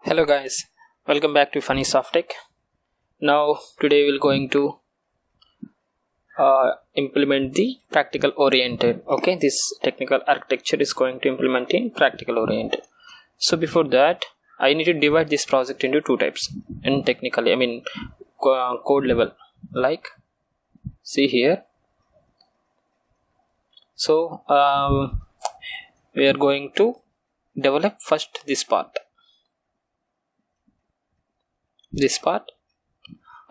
Hello guys, welcome back to phani.phanisofttech. Now today we're going to implement the practical oriented. Okay, this technical architecture is going to implement in practical oriented. So before that, I need to divide this project into two types. And technically, code level. Like, see here. So we are going to develop first this part.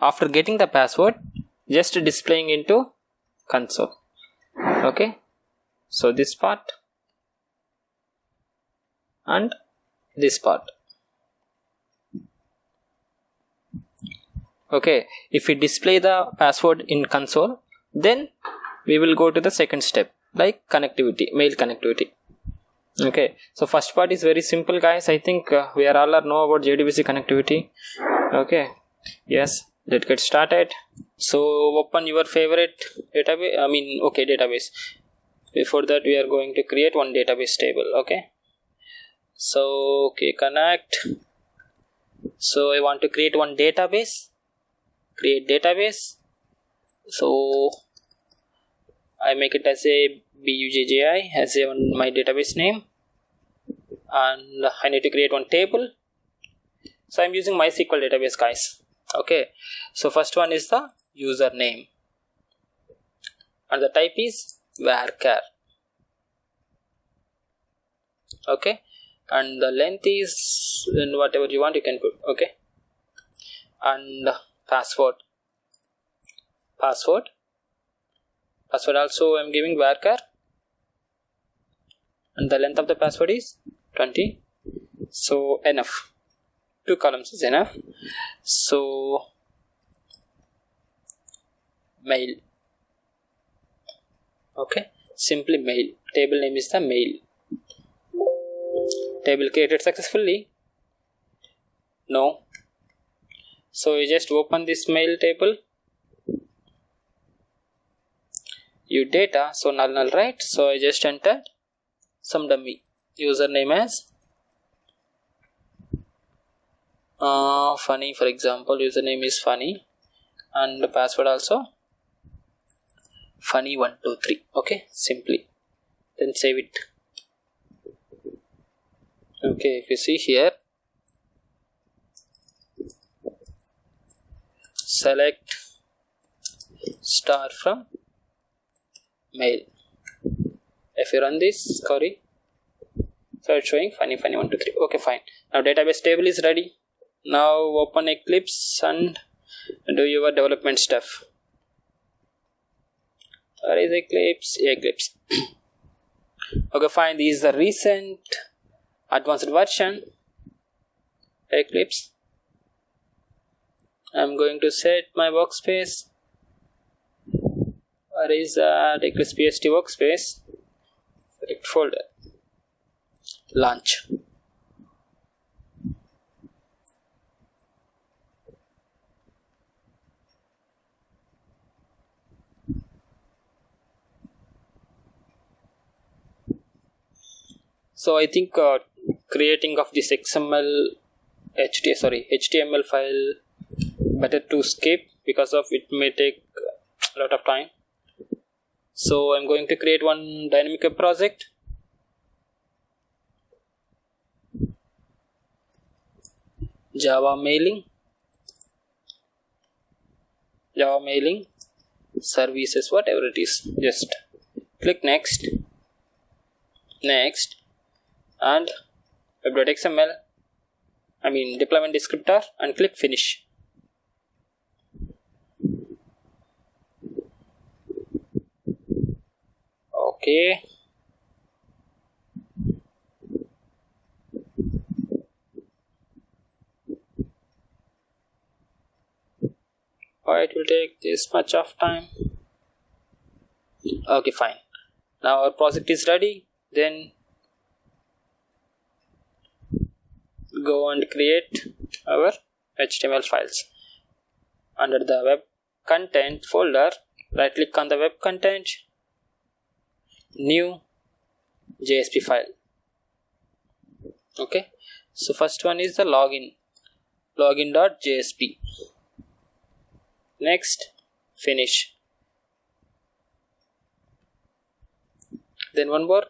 After getting the password, just displaying into console. Okay, so this part and this part. Okay, if we display the password in console, then we will go to the second step, like connectivity, mail connectivity. Okay, so first part is very simple, guys. I think we are all know about JDBC connectivity. Okay, yes, let's get started. So open your favorite database. Database. Before that, we are going to create one database table. Okay, so connect. So I want to create one database. Create database. So I make it as a BUJJI as my database name, and I need to create one table. So I'm using MySQL database, guys. Okay, so first one is the username, and the type is varchar. Okay, and the length is whatever you want you can put. Okay, and password also I'm giving varchar, and the length of the password is 20. So enough, 2 columns is enough. So mail. Okay, simply mail. Table name is the mail. Table created successfully? No. So you just open this mail table. You data, so null, right? So I just entered some dummy username as phani, for example. Username is phani, and the password also phani123. Okay, simply then save it. Okay, if you see here, select star from mail. If you run this query, so it's showing phani123. Okay, fine. Now database table is ready. Now open Eclipse and do your development stuff. Where is Eclipse? Eclipse. Okay, fine. This is the recent advanced version Eclipse. I'm going to set my workspace. Where is that Eclipse PST workspace? Select folder. Launch. So I think creating of this HTML file better to skip, because of it may take a lot of time. So I'm going to create one dynamic web project. Java mailing services, whatever it is. Just click next, and web.xml, deployment descriptor, and click finish. Okay, why it will take this much of time? Okay, fine. Now our project is ready. Then go and create our HTML files. Under the web content folder, right click on the web content, new JSP file. Okay, so first one is the login.jsp. Next, finish. Then one more.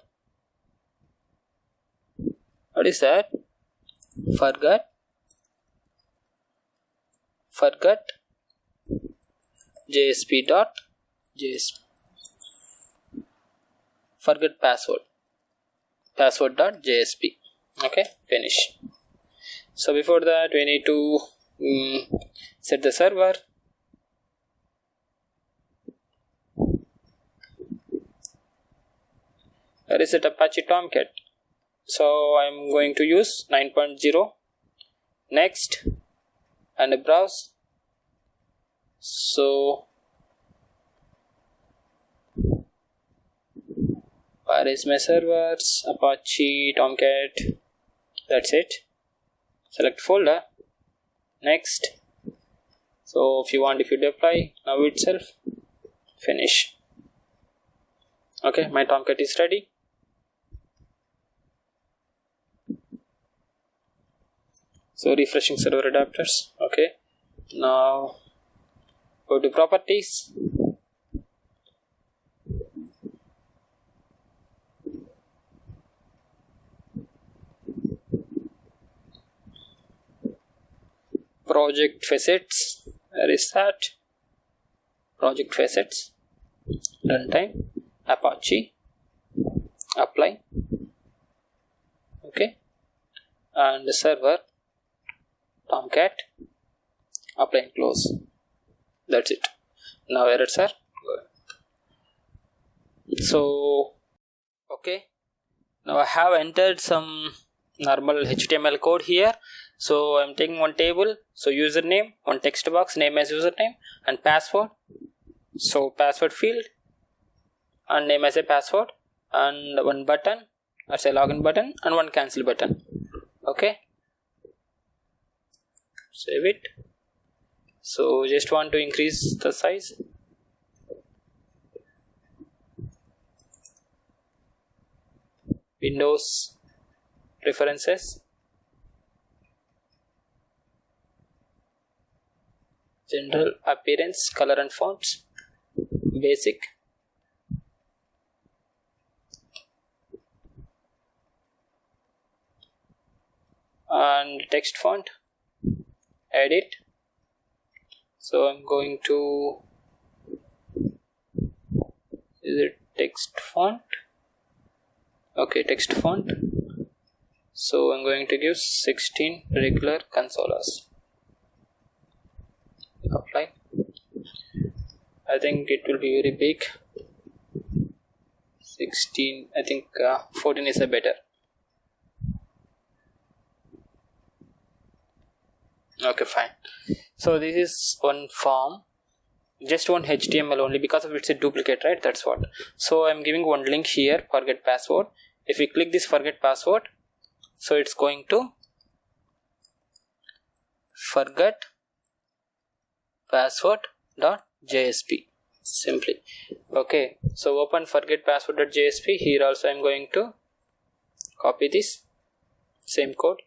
What is that? Forgot jsp.jsp. Forget password.jsp. Okay, finish. So before that we need to set the server. That is at Apache Tomcat. So I'm going to use 9.0. Next, and browse. So where is my servers? Apache Tomcat. That's it. Select folder. Next. So if you deploy now itself, finish. Okay, my Tomcat is ready. So refreshing server adapters. Okay, now go to properties. Project facets. Where is that? Project facets. Runtime. Apache. Apply. Okay, and the server. Tomcat. Apply and close. That's it. Now errors are good. So okay, now I have entered some normal HTML code here. So I'm taking one table, so username, one text box, name as username, and password. So password field and name as a password, and one button as a login button, and one cancel button. Okay, save it. So just want to increase the size. Windows preferences, general appearance, color and fonts, basic, and text font, edit. So I'm going to, is it text font? Okay, text font. So I'm going to give 16 regular consoles. Apply. I think it will be very big. 16, I think 14 is a better. Okay, fine. So this is one form, just one HTML only, because of it's a duplicate, right? That's what. So I'm giving one link here, forget password. If we click this forget password, so it's going to forget password.jsp simply. Okay, so open forget password.jsp. Here also I'm going to copy this same code,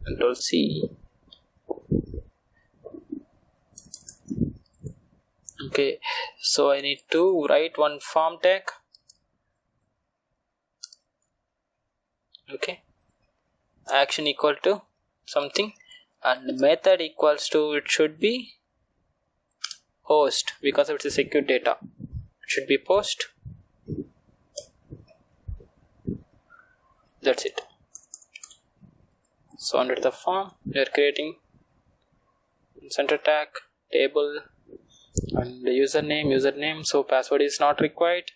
Control C. Okay, so I need to write one form tag. Okay, action equal to something, and method equals to, it should be host, because it's a secure data. It should be post. That's it. So under the form we are creating center tag, table, and the username. So password is not required,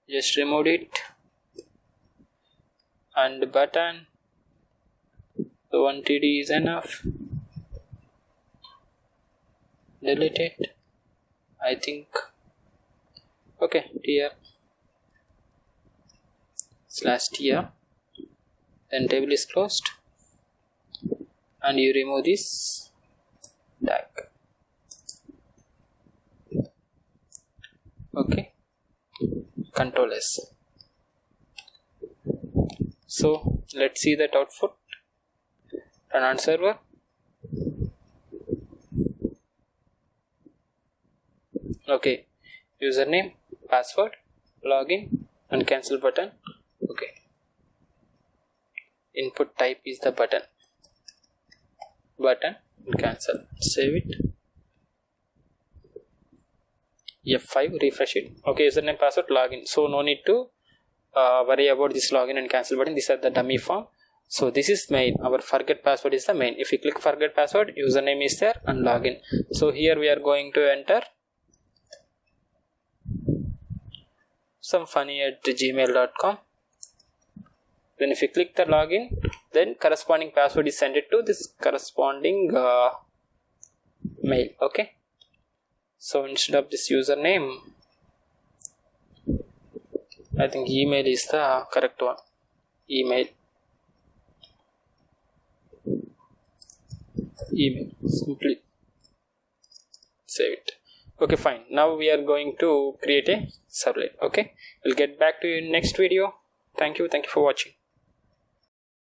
just remove it. And button, the one TD is enough. Delete it, I think. Okay, tier /tier, then table is closed, and you remove this tag. Okay, Control S. So let's see that output. Run on server. Okay, username, password, login and cancel button. Okay, input type is the button and cancel. Save it. F5, refresh it. Okay, username, password, login. So no need to worry about this login and cancel button. These are the dummy form. So this is main. Our forget password is the main. If you click forget password, username is there and login. So here we are going to enter some phani@gmail.com. Then if you click the login, then corresponding password is sent it to this corresponding mail. Okay. So instead of this username, I think email is the correct one. Email. Simply save it. Okay, fine. Now we are going to create a servlet. Okay, we'll get back to you in next video. Thank you for watching.